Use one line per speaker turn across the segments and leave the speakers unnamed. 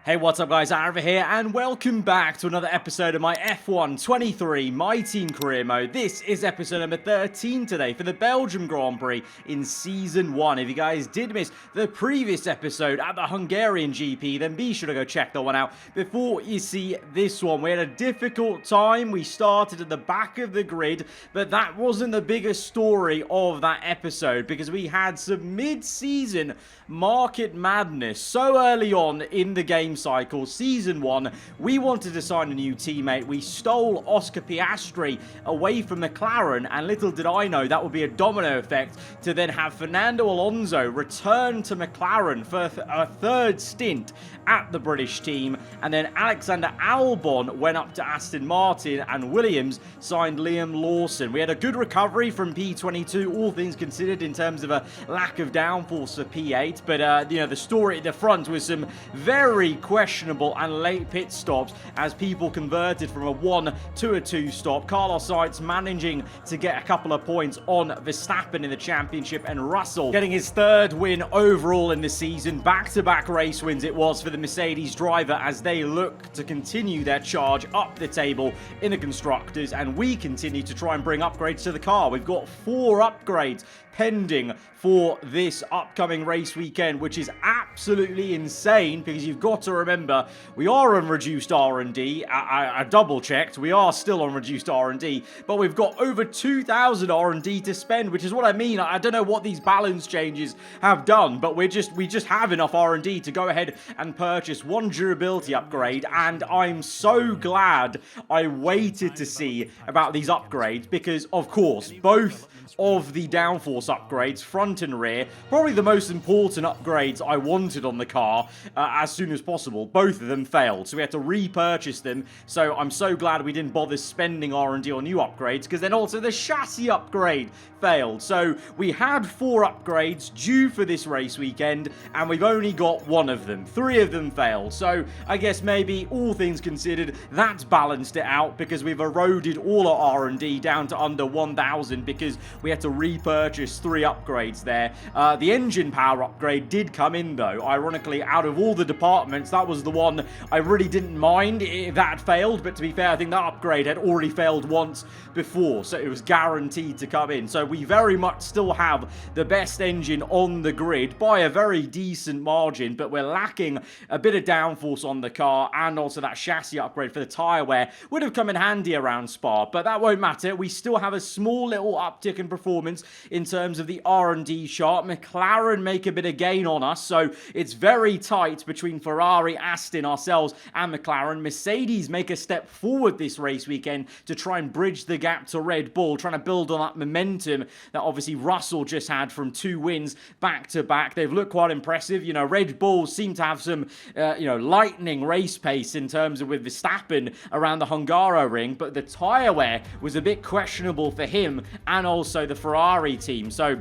Hey, what's up guys, aarava here, and welcome back to another episode of my F1 23 My Team Career Mode. This is episode number 13 today for the Belgian Grand Prix in Season 1. If you guys did miss the previous episode at the Hungarian GP, then be sure to go check that one out before you see this one. We had a difficult time. We started at the back of the grid, but that wasn't the biggest story of that episode because we had some mid-season market madness so early on in the game cycle. Season 1, we wanted to sign a new teammate. We stole Oscar Piastri away from McLaren, and little did I know that would be a domino effect to then have Fernando Alonso return to McLaren for a third stint at the British team, and then Alexander Albon went up to Aston Martin, and Williams signed Liam Lawson. We had a good recovery from P22, all things considered, in terms of a lack of downforce for P8, but the story at the front was some very questionable and late pit stops as people converted from a 1 to a 2 stop. Carlos Sainz managing to get a couple of points on Verstappen in the championship, and Russell getting his third win overall in the season. Back-to-back race wins it was for the Mercedes driver as they look to continue their charge up the table in the constructors, and we continue to try and bring upgrades to the car. We've got 4 upgrades pending for this upcoming race weekend, which is absolutely insane because you've got to remember we are on reduced R&D. I double checked, we are still on reduced R&D, but we've got over 2,000 R&D to spend, which is what I mean. I don't know what these balance changes have done, but we just have enough R&D to go ahead and purchase one durability upgrade, and I'm so glad I waited to see about these upgrades because, of course, both of the downforce upgrades, front and rear, probably the most important upgrades I wanted on the car as soon as possible, both of them failed, so we had to repurchase them. So I'm so glad we didn't bother spending R&D on new upgrades, because then also the chassis upgrade failed. So we had 4 upgrades due for this race weekend, and we've only got 1 of them. 3 of them failed, so I guess maybe, all things considered, that's balanced it out because we've eroded all our R&D down to under 1,000 because we had to repurchase 3 upgrades there. The engine power upgrade did come in though. Ironically, out of all the departments, that was the one I really didn't mind if that failed, but to be fair, I think that upgrade had already failed once before, so it was guaranteed to come in. So we very much still have the best engine on the grid by a very decent margin, but we're lacking a bit of downforce on the car, and also that chassis upgrade for the tyre wear would have come in handy around Spa, but that won't matter. We still have a small little uptick in performance in terms of the R&D chart. McLaren make a bit of gain on us, so it's very tight between Ferrari, Aston, ourselves, and McLaren. Mercedes make a step forward this race weekend to try and bridge the gap to Red Bull, trying to build on that momentum that obviously Russell just had from 2 wins back to back. They've looked quite impressive. You know, Red Bull seem to have some lightning race pace in terms of with Verstappen around the Hungaroring, but the tyre wear was a bit questionable for him and also the Ferrari team. So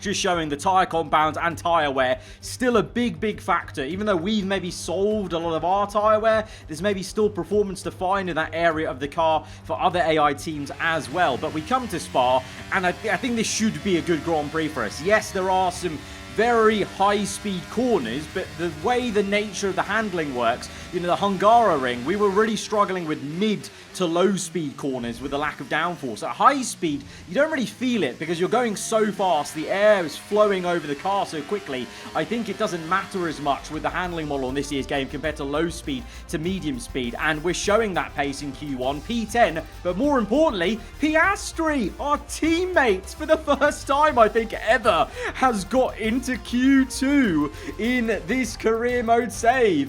just showing the tyre compounds and tyre wear still a big factor. Even though we've maybe solved a lot of our tyre wear, there's maybe still performance to find in that area of the car for other AI teams as well. But we come to Spa, and I think this should be a good Grand Prix for us. Yes, there are some very high-speed corners, but the way the nature of the handling works, the Hungaroring, we were really struggling with mid to low-speed corners with a lack of downforce. At high speed, you don't really feel it because you're going so fast, the air is flowing over the car so quickly. I think it doesn't matter as much with the handling model in this year's game compared to low speed to medium speed, and we're showing that pace in Q1, P10, but more importantly, Piastri, our teammate, for the first time I think ever, has got into Q2 in this career mode save.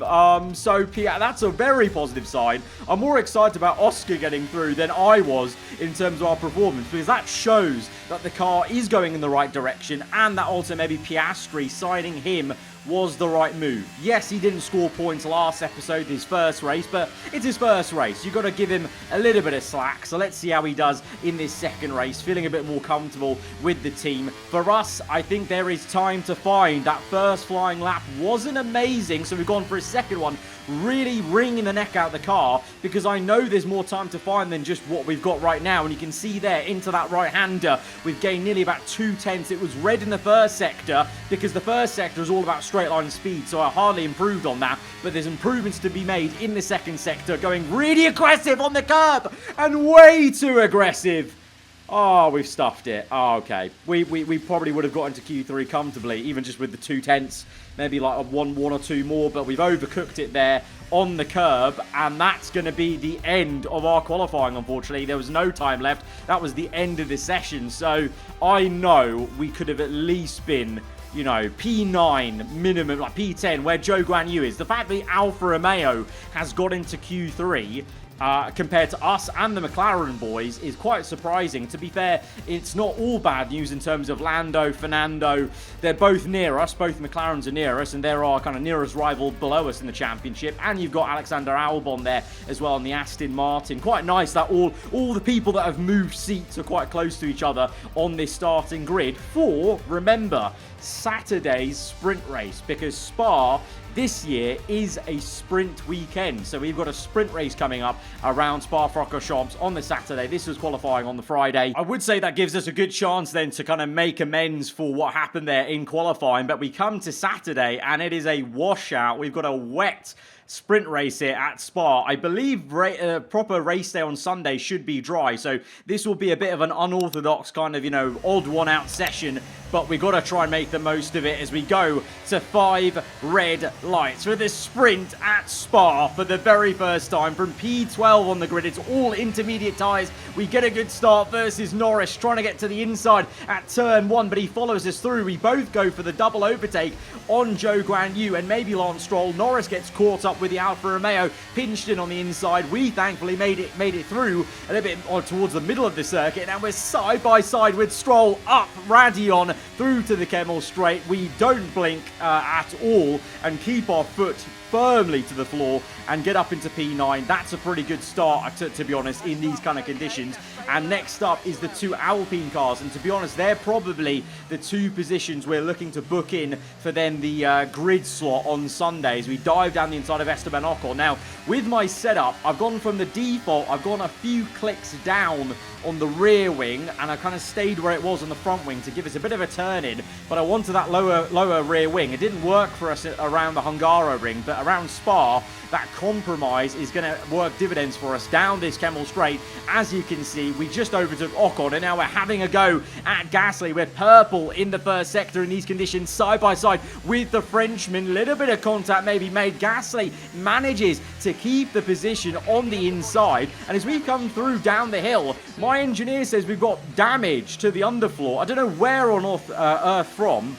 So that's a very positive sign. I'm more excited about Oscar getting through than I was in terms of our performance, because that shows that the car is going in the right direction, and that also maybe Piastri, signing him, was the right move. Yes, he didn't score points last episode, his first race, but it's his first race. You've got to give him a little bit of slack. So let's see how he does in this second race, feeling a bit more comfortable with the team. For us, I think there is time to find. That first flying lap wasn't amazing, so we've gone for a second one, really wringing the neck out of the car, because I know there's more time to find than just what we've got right now. And you can see there, into that right-hander, we've gained nearly about 2 tenths. It was red in the first sector, because the first sector is all about straight line speed, so I hardly improved on that, but there's improvements to be made in the second sector, going really aggressive on the curb, and way too aggressive. Oh, we've stuffed it. Oh, okay. We probably would have got into Q3 comfortably, even just with the 2 tenths, maybe like one or two more, but we've overcooked it there on the curb, and that's going to be the end of our qualifying, unfortunately. There was no time left. That was the end of the session, so I know we could have at least been, you know, P9 minimum, like P10, where Zhou Guanyu is. The fact that Alfa Romeo has got into Q3 compared to us and the McLaren boys is quite surprising. To be fair, it's not all bad news in terms of Lando, Fernando. They're both near us. Both McLarens are near us, and they're our kind of nearest rival below us in the championship. And you've got Alexander Albon there as well on the Aston Martin. Quite nice that all the people that have moved seats are quite close to each other on this starting grid for, remember, Saturday's sprint race, because Spa this year is a sprint weekend. So we've got a sprint race coming up around Spa-Francorchamps on the Saturday. This was qualifying on the Friday. I would say that gives us a good chance then to kind of make amends for what happened there in qualifying. But we come to Saturday and it is a washout. We've got a wet sprint race here at Spa. I believe proper race day on Sunday should be dry, so this will be a bit of an unorthodox kind of, you know, odd one out session, but we've got to try and make the most of it as we go to 5 red lights for this sprint at Spa for the very first time from P12 on the grid. It's all intermediate tyres. We get a good start versus Norris trying to get to the inside at turn 1, but he follows us through. We both go for the double overtake on Zhou Guanyu and maybe Lance Stroll. Norris gets caught up with the Alfa Romeo, pinched in on the inside. We thankfully made it through a little bit towards the middle of the circuit, and we're side by side with Stroll up Radion through to the Kemmel Straight. We don't blink at all and keep our foot firmly to the floor and get up into P9. That's a pretty good start, to be honest, in these kind of conditions. And next up is the 2 Alpine cars, and to be honest, they're probably the 2 positions we're looking to book in for then the grid slot on Sundays. We dive down the inside of Esteban Ocon. Now, with my setup, I've gone from the default, I've gone a few clicks down on the rear wing, and I kind of stayed where it was on the front wing to give us a bit of a turn in, but I wanted that lower rear wing. It didn't work for us around the Hungaroring, but around Spa, that compromise is going to work dividends for us down this Kemmel Straight. As you can see, we just overtook Ocon, and now we're having a go at Gasly. We're purple in the first sector in these conditions, side by side with the Frenchman. Little bit of contact maybe made. Gasly manages to keep the position on the inside, and as we come through down the hill, my engineer says we've got damage to the underfloor. I don't know where on earth from.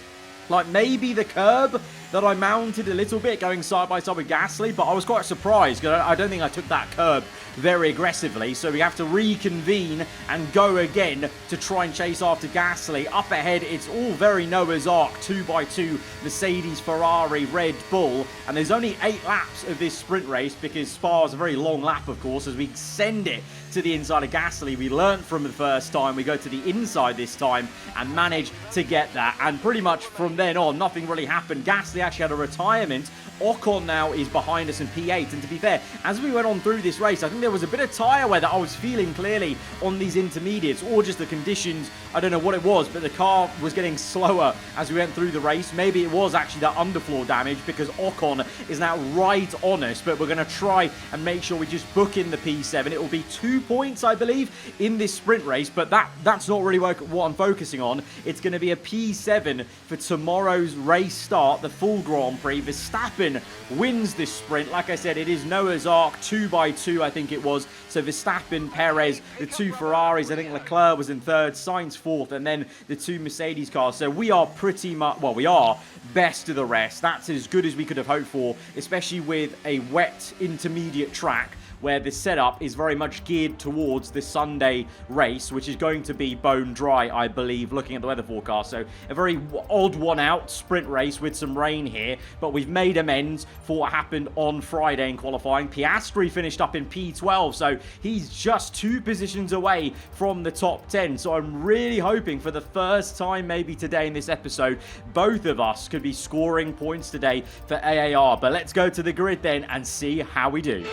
Like maybe the curb that I mounted a little bit going side by side with Gasly, but I was quite surprised because I don't think I took that curb very aggressively. So we have to reconvene and go again to try and chase after Gasly. Up ahead, it's all very Noah's Ark, 2x2, Mercedes, Ferrari, Red Bull, and there's only 8 laps of this sprint race because Spa is a very long lap, of course, as we send it to the inside of Gasly. We learnt from the first time. We go to the inside this time and manage to get that, and pretty much from then on, nothing really happened. Gasly actually had a retirement. Ocon now is behind us in P8, and to be fair, as we went on through this race, I think there was a bit of tyre wear that I was feeling clearly on these intermediates, or just the conditions. I don't know what it was, but the car was getting slower as we went through the race. Maybe it was actually that underfloor damage because Ocon is now right on us, but we're going to try and make sure we just book in the P7. It will be 2 points, I believe, in this sprint race, but that's not really what I'm focusing on. It's going to be a P7 for tomorrow's race start, the full Grand Prix. Verstappen wins this sprint. Like I said, it is Noah's Ark, 2x2, I think it was. So Verstappen, Perez, the 2 Ferraris, I think Leclerc was in 3rd, Sainz 4th, and then the 2 Mercedes cars. So we are pretty much, well, we are best of the rest. That's as good as we could have hoped for, especially with a wet intermediate track where the setup is very much geared towards the Sunday race, which is going to be bone dry, I believe, looking at the weather forecast. So a very odd one out sprint race with some rain here, but we've made amends for what happened on Friday in qualifying. Piastri finished up in P12, so he's just 2 positions away from the top 10. So I'm really hoping for the first time maybe today in this episode, both of us could be scoring points today for AAR. But let's go to the grid then and see how we do.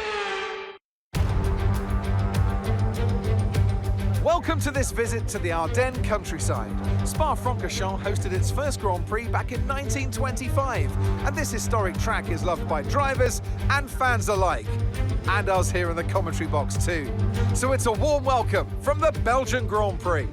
Welcome to this visit to the Ardennes countryside. Spa-Francorchamps hosted its first Grand Prix back in 1925, and this historic track is loved by drivers and fans alike. And us here in the commentary box too. So it's a warm welcome from the Belgian Grand Prix.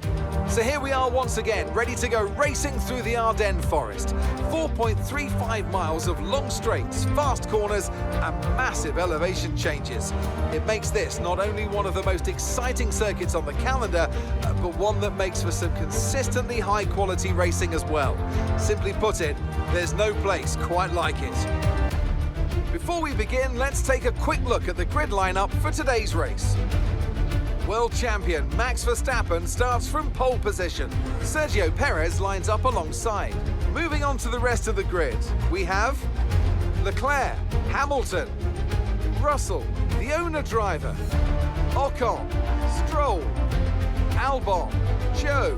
So here we are once again, ready to go racing through the Ardennes forest. 4.35 miles of long straights, fast corners and massive elevation changes. It makes this not only one of the most exciting circuits on the calendar, but one that makes for some consistently high quality racing as well. Simply put it, there's no place quite like it. Before we begin, let's take a quick look at the grid lineup for today's race. World champion Max Verstappen starts from pole position. Sergio Perez lines up alongside. Moving on to the rest of the grid, we have Leclerc, Hamilton, Russell, the owner driver, Ocon, Stroll, Albon, Joe,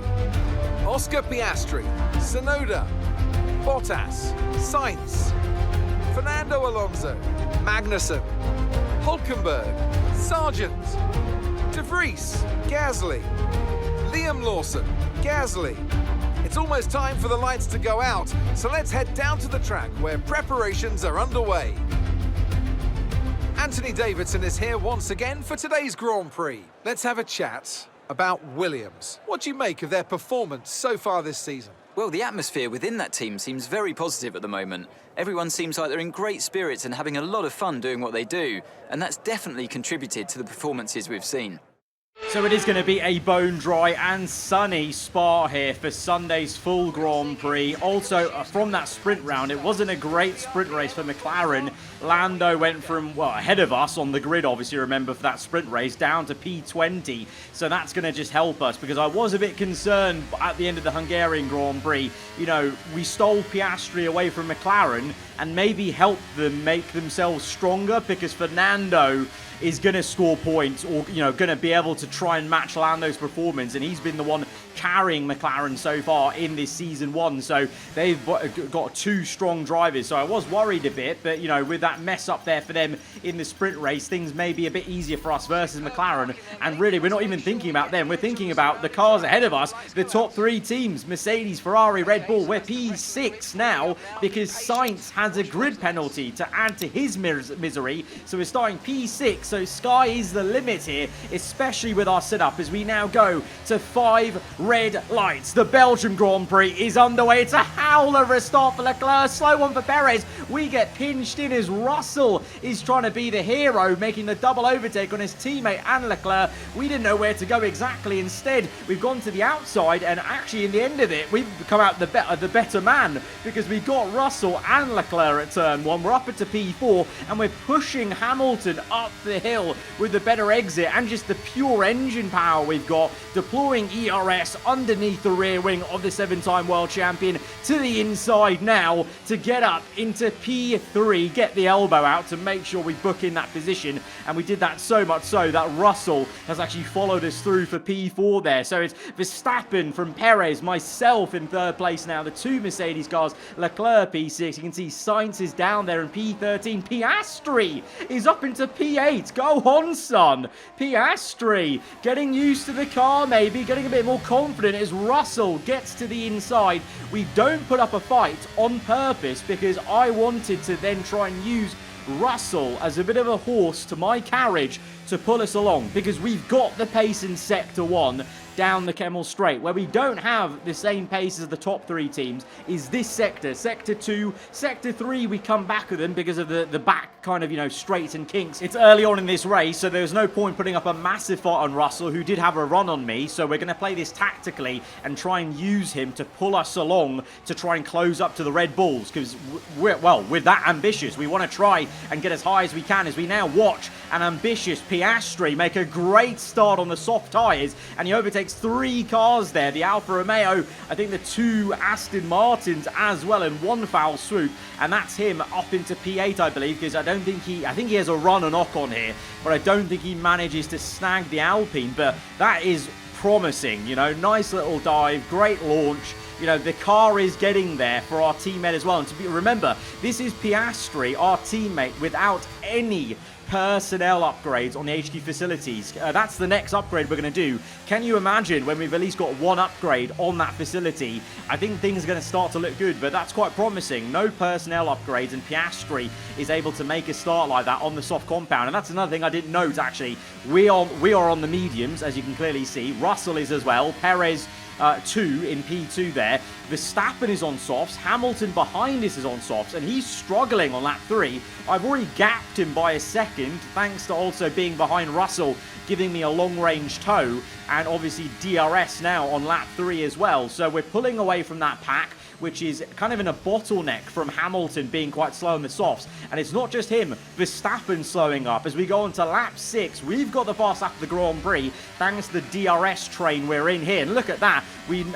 Oscar Piastri, Tsunoda, Bottas, Sainz, Fernando Alonso, Magnussen, Hulkenberg, Sargent, De Vries, Gasly, Liam Lawson, Gasly. It's almost time for the lights to go out, so let's head down to the track where preparations are underway. Anthony Davidson is here once again for today's Grand Prix. Let's have a chat about Williams. What do you make of their performance so far this season?
Well, the atmosphere within that team seems very positive at the moment. Everyone seems like they're in great spirits and having a lot of fun doing what they do, and that's definitely contributed to the performances we've seen.
So it is going to be a bone dry and sunny Spa here for Sunday's full Grand Prix. Also, from that sprint round, it wasn't a great sprint race for McLaren. Lando went from, well, ahead of us on the grid, obviously, remember, for that sprint race, down to P20. So that's going to just help us, because I was a bit concerned at the end of the Hungarian Grand Prix. You know, we stole Piastri away from McLaren and maybe helped them make themselves stronger, because Fernando is going to score points, or, you know, going to be able to try and match Lando's performance, and he's been the one carrying McLaren so far in this season one. So they've got two strong drivers. So I was worried a bit, but, you know, with that mess up there for them in the sprint race, things may be a bit easier for us versus McLaren. And really, we're not even thinking about them. We're thinking about the cars ahead of us, the top three teams, Mercedes, Ferrari, Red Bull. We're P6 now because Sainz has a grid penalty to add to his misery. So we're starting P6. So sky is the limit here, especially with our setup, as we now go to 5 red lights. The Belgian Grand Prix is underway. It's a howler of a start for Leclerc. Slow one for Perez. We get pinched in as Russell is trying to be the hero, making the double overtake on his teammate and Leclerc. We didn't know where to go exactly. Instead, we've gone to the outside, and actually in the end of it, we've come out the better man, because we got Russell and Leclerc at turn 1. We're up into P4, and we're pushing Hamilton up the hill with the better exit and just the pure engine power we've got, deploying ERS underneath the rear wing of the 7-time world champion to the inside now to get up into P3, get the elbow out to make sure we book in that position. And we did that so much so that Russell has actually followed us through for P4 there. So it's Verstappen from Perez, myself in third place now, the two Mercedes cars, Leclerc P6. You can see Sainz is down there in P13. Piastri is up into P8. Go on, son. Piastri getting used to the car, maybe getting a bit more confident as Russell gets to the inside. We don't put up a fight on purpose, because I wanted to then try and use Russell as a bit of a horse to my carriage to pull us along, because we've got the pace in Sector 1 down the Kemmel Straight. Where we don't have the same pace as the top three teams is this sector. Sector 2, Sector 3, we come back with them because of the back kind of, you know, straights and kinks. It's early on in this race, so there's no point putting up a massive fight on Russell, who did have a run on me. So we're going to play this tactically and try and use him to pull us along to try and close up to the Red Bulls, because we're that ambitious. We want to try and get as high as we can, as we now watch an ambitious Piastri make a great start on the soft tyres, and he overtakes 3 cars there, the Alfa Romeo, I think the 2 Aston Martins as well, in one foul swoop, and that's him up into P8, I believe, because I think he has a run on Ocon here, but I don't think he manages to snag the Alpine. But that is promising, you know, nice little dive, great launch, you know, the car is getting there for our teammate as well. And remember, this is Piastri, our teammate, without any personnel upgrades on the HQ facilities. That's the next upgrade we're going to do. Can you imagine when we've at least got one upgrade on that facility? I think things are going to start to look good, but that's quite promising. No personnel upgrades, and Piastri is able to make a start like that on the soft compound. And that's another thing I didn't note, actually. We are on the mediums, as you can clearly see. Russell is as well. Perez 2 in P2 there. Verstappen is on softs. Hamilton behind us is on softs, and he's struggling on lap 3. I've already gapped him by a second, thanks to also being behind Russell, giving me a long-range tow, and obviously DRS now on lap 3 as well. So we're pulling away from that pack, which is kind of in a bottleneck from Hamilton being quite slow on the softs. And it's not just him, Verstappen slowing up. As we go on to lap 6, we've got the fast lap of the Grand Prix, thanks to the DRS train we're in here. And look at that,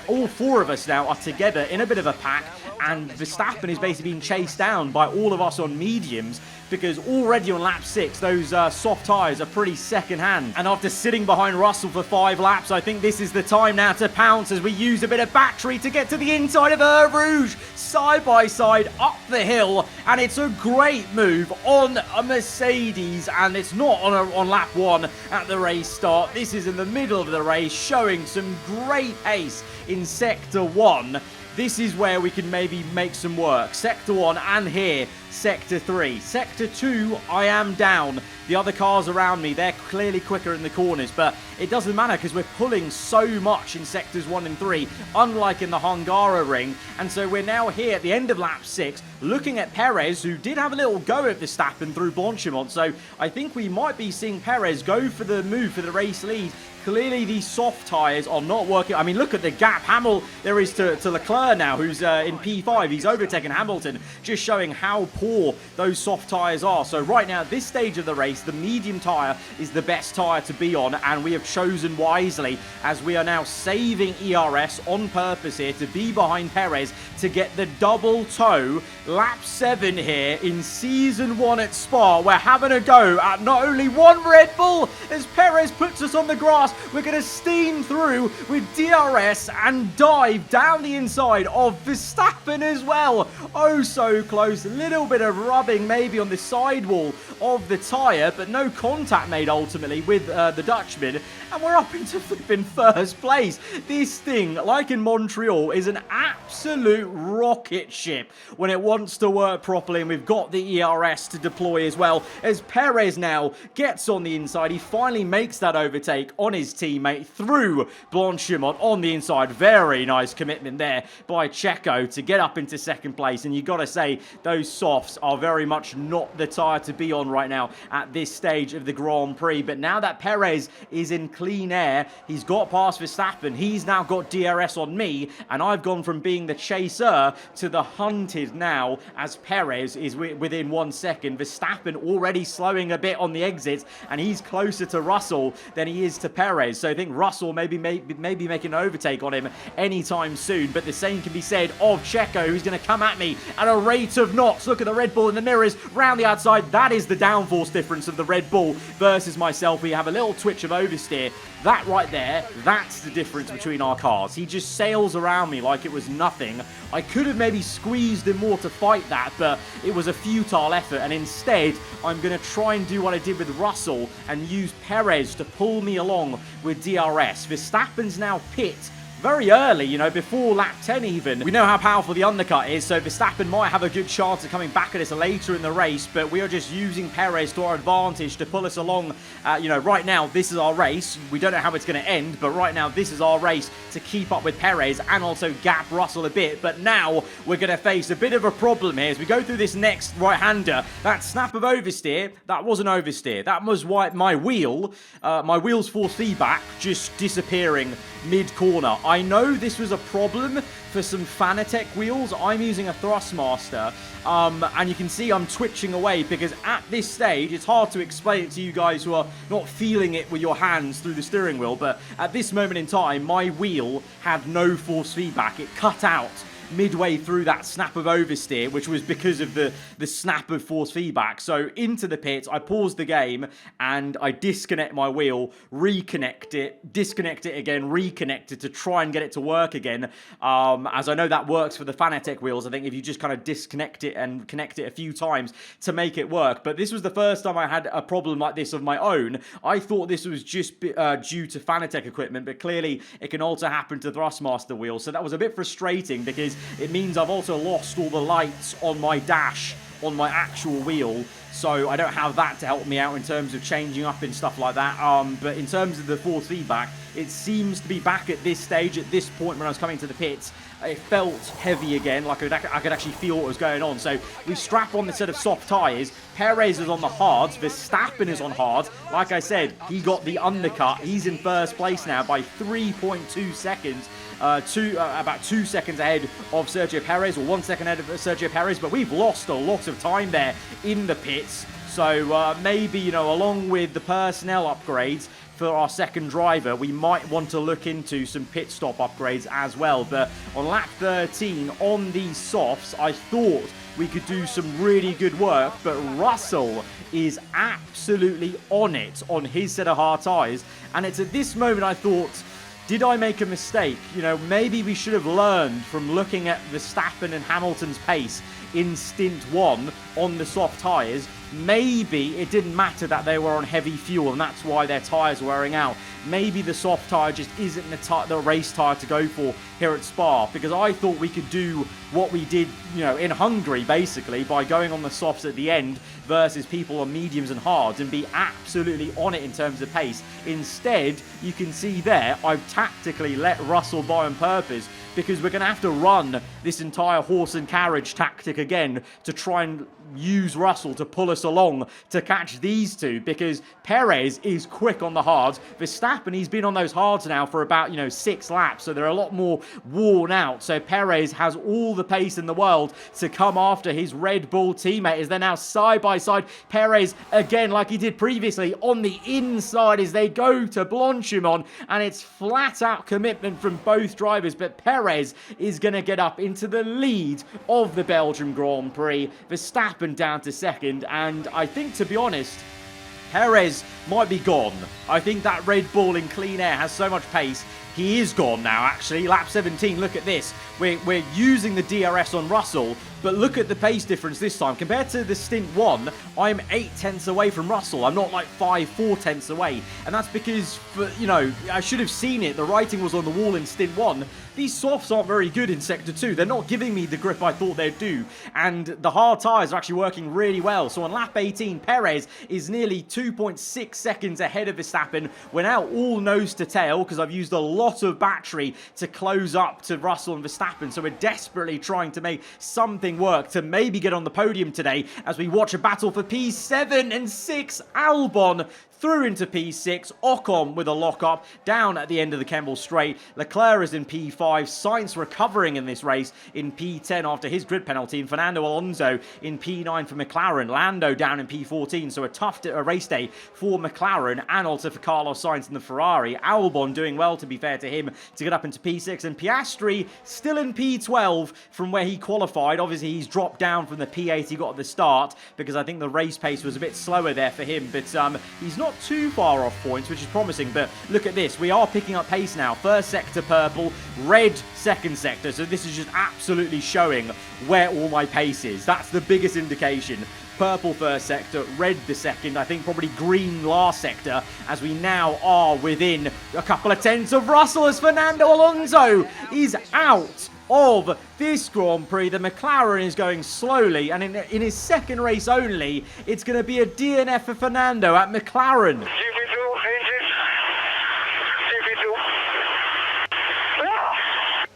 all 4 of us now are together in a bit of a pack, and Verstappen is basically being chased down by all of us on mediums, because already on lap 6, those soft tyres are pretty second-hand. And after sitting behind Russell for 5 laps, I think this is the time now to pounce as we use a bit of battery to get to the inside of Eau Rouge, side by side, up the hill. And it's a great move on a Mercedes, and it's not on lap 1 at the race start. This is in the middle of the race, showing some great pace in Sector 1. This is where we can maybe make some work. Sector 1 and here, Sector 3. Sector 2, I am down. The other cars around me, they're clearly quicker in the corners, but it doesn't matter because we're pulling so much in Sectors 1 and 3, unlike in the Hungaroring. And so we're now here at the end of lap 6, looking at Perez, who did have a little go at Verstappen through Blanchimont. So I think we might be seeing Perez go for the move for the race lead. Clearly, these soft tyres are not working. I mean, look at the gap there is to Leclerc now, who's in P5. He's overtaken Hamilton, just showing how poor those soft tyres are. So right now, at this stage of the race, the medium tyre is the best tyre to be on, and we have chosen wisely, as we are now saving ERS on purpose here to be behind Perez to get the double tow. Lap 7 here in Season 1 at Spa. We're having a go at not only one Red Bull, as Perez puts us on the grass. We're going to steam through with DRS and dive down the inside of Verstappen as well. Oh, so close. A little bit of rubbing maybe on the sidewall of the tyre, but no contact made ultimately with the Dutchman. And we're up into flipping first place. This thing, like in Montreal, is an absolute rocket ship when it wants to work properly. And we've got the ERS to deploy as well, as Perez now gets on the inside. He finally makes that overtake on his teammate through Blanchimont on the inside. Very nice commitment there by Checo to get up into second place. And you got to say, those softs are very much not the tyre to be on right now at this stage of the Grand Prix. But now that Perez is in clean air, he's got past Verstappen, he's now got DRS on me, and I've gone from being the chaser to the hunted now, as Perez is within 1 second. Verstappen already slowing a bit on the exits, and he's closer to Russell than he is to Perez. So I think Russell maybe making an overtake on him anytime soon. But the same can be said of Checo, who's going to come at me at a rate of knots. Look at the Red Bull in the mirrors round the outside. That is the downforce difference of the Red Bull versus myself. We have a little twitch of oversteer. That right there, that's the difference between our cars. He just sails around me like it was nothing. I could have maybe squeezed him more to fight that, but it was a futile effort. And instead, I'm going to try and do what I did with Russell and use Perez to pull me along with DRS. Verstappen's now pit very early, you know, before lap 10 even. We know how powerful the undercut is, so Verstappen might have a good chance of coming back at us later in the race, but we are just using Perez to our advantage to pull us along. You know, right now, this is our race. We don't know how it's going to end, but right now, this is our race to keep up with Perez and also gap Russell a bit. But now, we're going to face a bit of a problem here as we go through this next right-hander. That snap of oversteer, that wasn't oversteer. That was why my wheel's force feedback just disappearing mid-corner. I know this was a problem for some Fanatec wheels. I'm using a Thrustmaster, and you can see I'm twitching away because at this stage, it's hard to explain it to you guys who are not feeling it with your hands through the steering wheel, but at this moment in time, my wheel had no force feedback. It cut out midway through that snap of oversteer, which was because of the snap of force feedback. So into the pits, I paused the game and I disconnect my wheel, reconnect it, disconnect it again, reconnect it to try and get it to work again. As I know that works for the Fanatec wheels. I think if you just kind of disconnect it and connect it a few times to make it work. But this was the first time I had a problem like this of my own. I thought this was just due to Fanatec equipment, but clearly it can also happen to Thrustmaster wheels. So that was a bit frustrating because it means I've also lost all the lights on my dash on my actual wheel, so I don't have that to help me out in terms of changing up and stuff like that. But in terms of the force feedback, it seems to be back at this stage, at this point when I was coming to the pits. It felt heavy again, like I could actually feel what was going on. So we strap on the set of soft tyres. Perez is on the hards. Verstappen is on hard. Like I said, he got the undercut. He's in first place now by 3.2 seconds. About 2 seconds ahead of Sergio Perez, or 1 second ahead of Sergio Perez. But we've lost a lot of time there in the pits. So maybe, you know, along with the personnel upgrades for our second driver, we might want to look into some pit stop upgrades as well. But on lap 13 on these softs, I thought we could do some really good work, but Russell is absolutely on it on his set of hard tyres. And it's at this moment I thought, did I make a mistake? You know, maybe we should have learned from looking at Verstappen and Hamilton's pace in stint 1 on the soft tyres. Maybe it didn't matter that they were on heavy fuel and that's why their tyres were wearing out. Maybe the soft tyre just isn't the race tyre to go for here at Spa, because I thought we could do what we did, you know, in Hungary basically by going on the softs at the end versus people on mediums and hards and be absolutely on it in terms of pace. Instead, you can see there, I've tactically let Russell by on purpose because we're going to have to run this entire horse and carriage tactic again to try and use Russell to pull us along to catch these two, because Perez is quick on the hards. Verstappen, he's been on those hards now for about, 6 laps, so they're a lot more worn out. So Perez has all the pace in the world to come after his Red Bull teammate as they're now side by side. Perez, again, like he did previously, on the inside as they go to Blanchimont, and it's flat out commitment from both drivers, but Perez is going to get up into the lead of the Belgian Grand Prix. Verstappen down to second, and I think, to be honest, Perez might be gone. I think that Red Bull in clean air has so much pace. He is gone now, actually. Lap 17, look at this. We're using the DRS on Russell, but look at the pace difference this time. Compared to the stint 1, I'm 8 tenths away from Russell. I'm not like 4 tenths away. And that's because, I should have seen it. The writing was on the wall in stint 1. These softs aren't very good in Sector 2. They're not giving me the grip I thought they'd do. And the hard tyres are actually working really well. So on lap 18, Perez is nearly 2.6 seconds ahead of Verstappen. We're now all nose to tail because I've used a lot of battery to close up to Russell and Verstappen. So we're desperately trying to make something work to maybe get on the podium today as we watch a battle for P7 and 6. Albon through into P6, Ocon with a lock-up down at the end of the Kemmel Straight. Leclerc is in P5, Sainz recovering in this race in P10 after his grid penalty, and Fernando Alonso in P9 for McLaren. Lando down in P14, so a tough race day for McLaren and also for Carlos Sainz in the Ferrari. Albon doing well, to be fair to him, to get up into P6, and Piastri still in P12 from where he qualified. Obviously, he's dropped down from the P8 he got at the start because I think the race pace was a bit slower there for him, but he's not too far off points, which is promising. But look at this, we are picking up pace now. First sector purple, red second sector, so this is just absolutely showing where all my pace is. That's the biggest indication. Purple first sector, red the second, I think probably green last sector, as we now are within a couple of tenths of Russell as Fernando Alonso is out of this Grand Prix. The McLaren is going slowly, and in his second race only, it's going to be a DNF for Fernando at McLaren.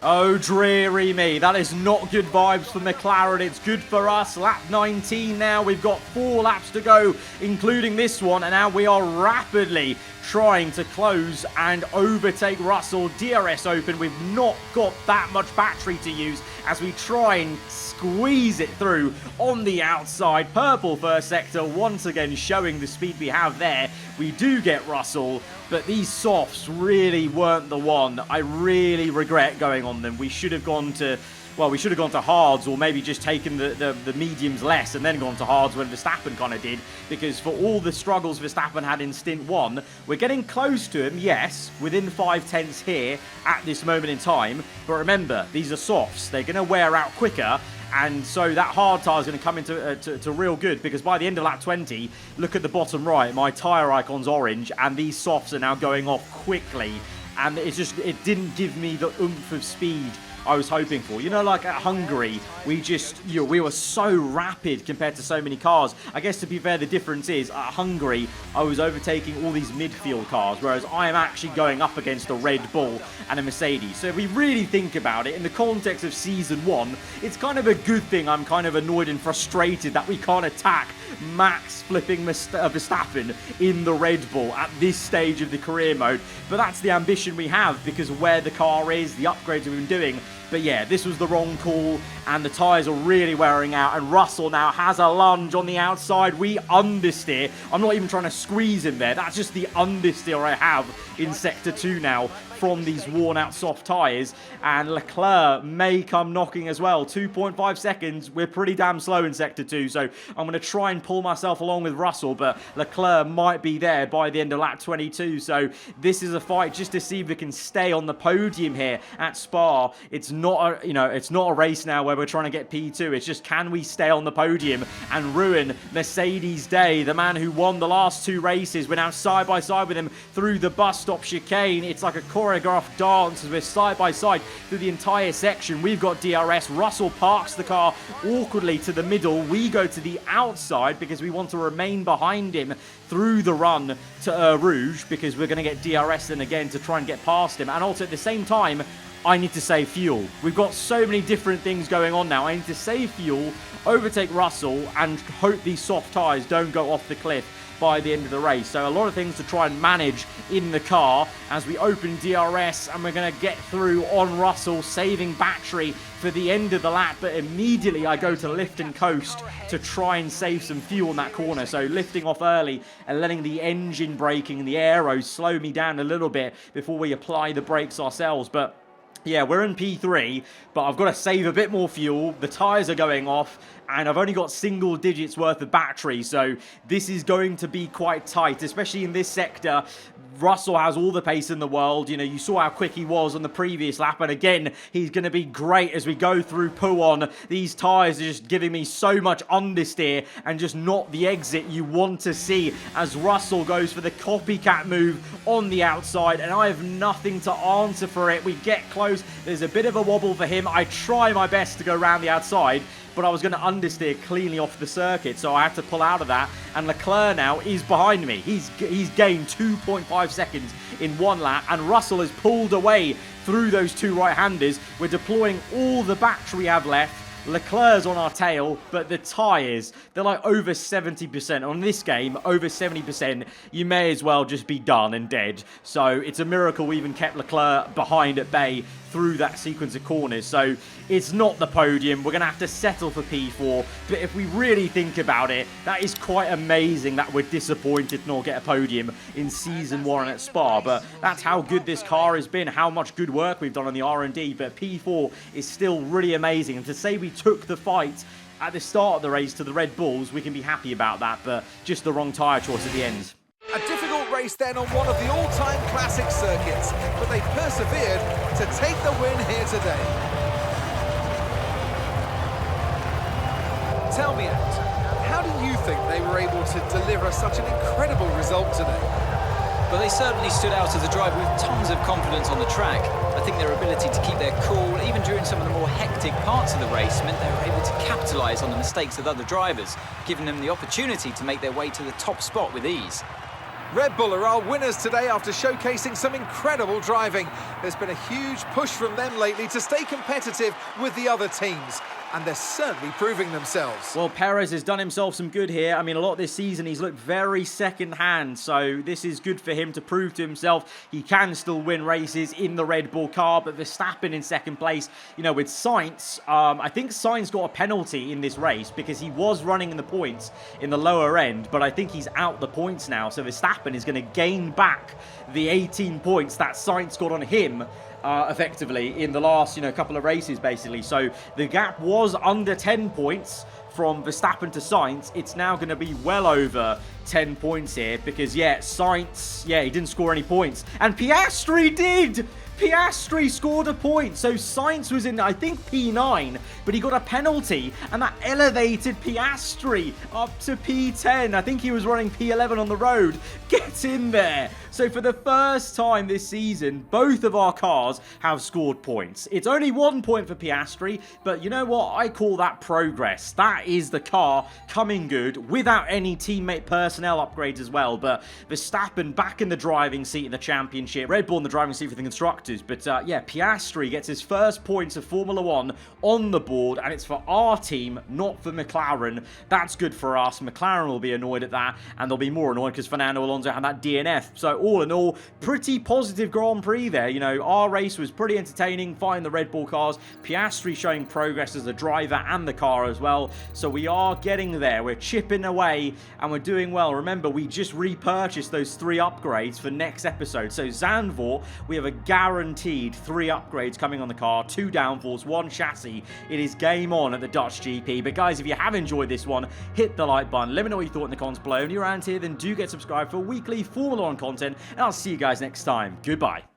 Oh, dreary me. That is not good vibes for McLaren. It's good for us. Lap 19 now. We've got 4 laps to go, including this one. And now we are rapidly trying to close and overtake Russell. DRS open. We've not got that much battery to use as we try and squeeze it through on the outside. Purple first sector once again showing the speed we have there. We do get Russell, but these softs really weren't the one. I really regret going on them. We should have gone to well, we should have gone to hards, or maybe just taken the mediums less and then gone to hards when Verstappen kind of did, because for all the struggles Verstappen had in stint 1, we're getting close to him, yes, within 5/10 here at this moment in time, but remember, these are softs. They're going to wear out quicker, and so that hard tyre is going to come into to real good, because by the end of lap 20, look at the bottom right, my tyre icon's orange, and these softs are now going off quickly, and it didn't give me the oomph of speed I was hoping for. You know, like at Hungary, we were so rapid compared to so many cars. I guess, to be fair, the difference is at Hungary, I was overtaking all these midfield cars, whereas I am actually going up against a Red Bull and a Mercedes. So if we really think about it, in the context of Season 1, it's kind of a good thing I'm kind of annoyed and frustrated that we can't attack Max flipping Verstappen in the Red Bull at this stage of the career mode. But that's the ambition we have, because of where the car is, the upgrades we've been doing. But yeah, this was the wrong call, and the tyres are really wearing out, and Russell now has a lunge on the outside. We understeer. I'm not even trying to squeeze him there. That's just the understeer I have in Sector 2 now from these worn-out soft tyres, and Leclerc may come knocking as well. 2.5 seconds. We're pretty damn slow in Sector 2, so I'm going to try and pull myself along with Russell, but Leclerc might be there by the end of lap 22, so this is a fight just to see if we can stay on the podium here at Spa. It's not a race now where we're trying to get P2. It's just, can we stay on the podium and ruin Mercedes' day? The man who won the last 2 races, we're now side by side with him through the bus stop chicane. It's like a choreographed dance as we're side by side through the entire section. We've got DRS. Russell parks the car awkwardly to the middle. We go to the outside because we want to remain behind him through the run to Rouge, because we're going to get DRS in again to try and get past him. And also at the same time, I need to save fuel. We've got so many different things going on now. I need to save fuel, overtake Russell, and hope these soft tyres don't go off the cliff by the end of the race. So a lot of things to try and manage in the car as we open DRS, and we're going to get through on Russell, saving battery for the end of the lap. But immediately I go to lift and coast to try and save some fuel in that corner. So lifting off early and letting the engine braking and the aero slow me down a little bit before we apply the brakes ourselves. But yeah, we're in P3, but I've got to save a bit more fuel. The tyres are going off, and I've only got single digits worth of battery, so this is going to be quite tight, especially in this sector. Russell has all the pace in the world. You know, you saw how quick he was on the previous lap, and again, he's going to be great as we go through Pouhon. These tyres are just giving me so much understeer and just not the exit you want to see as Russell goes for the copycat move on the outside, and I have nothing to answer for it. We get close. There's a bit of a wobble for him. I try my best to go around the outside, but I was going to understeer cleanly off the circuit, so I had to pull out of that, and Leclerc now is behind me. He's gained 2.5 seconds in 1 lap, and Russell has pulled away through those 2 right-handers. We're deploying all the battery we have left. Leclerc's on our tail, but the tyres, they're like over 70%. On this game, over 70%, you may as well just be done and dead. So it's a miracle we even kept Leclerc behind at bay through that sequence of corners. So it's not the podium. We're going to have to settle for P4. But if we really think about it, that is quite amazing that we're disappointed to not get a podium in Season 1 at Spa. But that's how good this car has been, how much good work we've done on the R&D. But P4 is still really amazing. And to say we took the fight at the start of the race to the Red Bulls, we can be happy about that. But just the wrong tyre choice at the end.
A difficult race then on one of the all-time classic circuits, but they persevered to take the win here today. Tell me, Ant, how do you think they were able to deliver such an incredible result today?
But they certainly stood out as a driver with tons of confidence on the track. I think their ability to keep their cool, even during some of the more hectic parts of the race, meant they were able to capitalise on the mistakes of other drivers, giving them the opportunity to make their way to the top spot with ease.
Red Bull are our winners today after showcasing some incredible driving. There's been a huge push from them lately to stay competitive with the other teams, and they're certainly proving themselves.
Well, Perez has done himself some good here. I mean, a lot this season he's looked very second-hand, so this is good for him to prove to himself he can still win races in the Red Bull car. But Verstappen in second place, you know, with Sainz, I think Sainz got a penalty in this race because he was running in the points in the lower end, but I think he's out the points now, so Verstappen is going to gain back the 18 points that Sainz got on him effectively in the last, couple of races, basically. So the gap was under 10 points from Verstappen to Sainz. It's now going to be well over 10 points here because, Sainz, he didn't score any points. And Piastri did! Piastri scored a point, so Sainz was in, I think, P9, but he got a penalty, and that elevated Piastri up to P10. I think he was running P11 on the road. Get in there! So for the first time this season, both of our cars have scored points. It's only 1 point for Piastri, but you know what? I call that progress. That is the car coming good without any teammate personnel upgrades as well, but Verstappen back in the driving seat in the championship, Red Bull in the driving seat for the constructors. But Piastri gets his first points of Formula 1 on the board, and it's for our team, not for McLaren. That's good for us. McLaren will be annoyed at that, and they'll be more annoyed because Fernando Alonso had that DNF. So all in all, pretty positive Grand Prix there. Our race was pretty entertaining, fighting the Red Bull cars. Piastri showing progress as a driver and the car as well. So we are getting there. We're chipping away, and we're doing well. Remember, we just repurchased those 3 upgrades for next episode. So Zandvoort, we have a guaranteed 3 upgrades coming on the car, 2 downforce, 1 chassis. It is game on at the Dutch GP. But guys, if you have enjoyed this one, hit the like button. Let me know what you thought in the comments below. And if you're around here, then do get subscribed for weekly Formula 1 content. And I'll see you guys next time. Goodbye.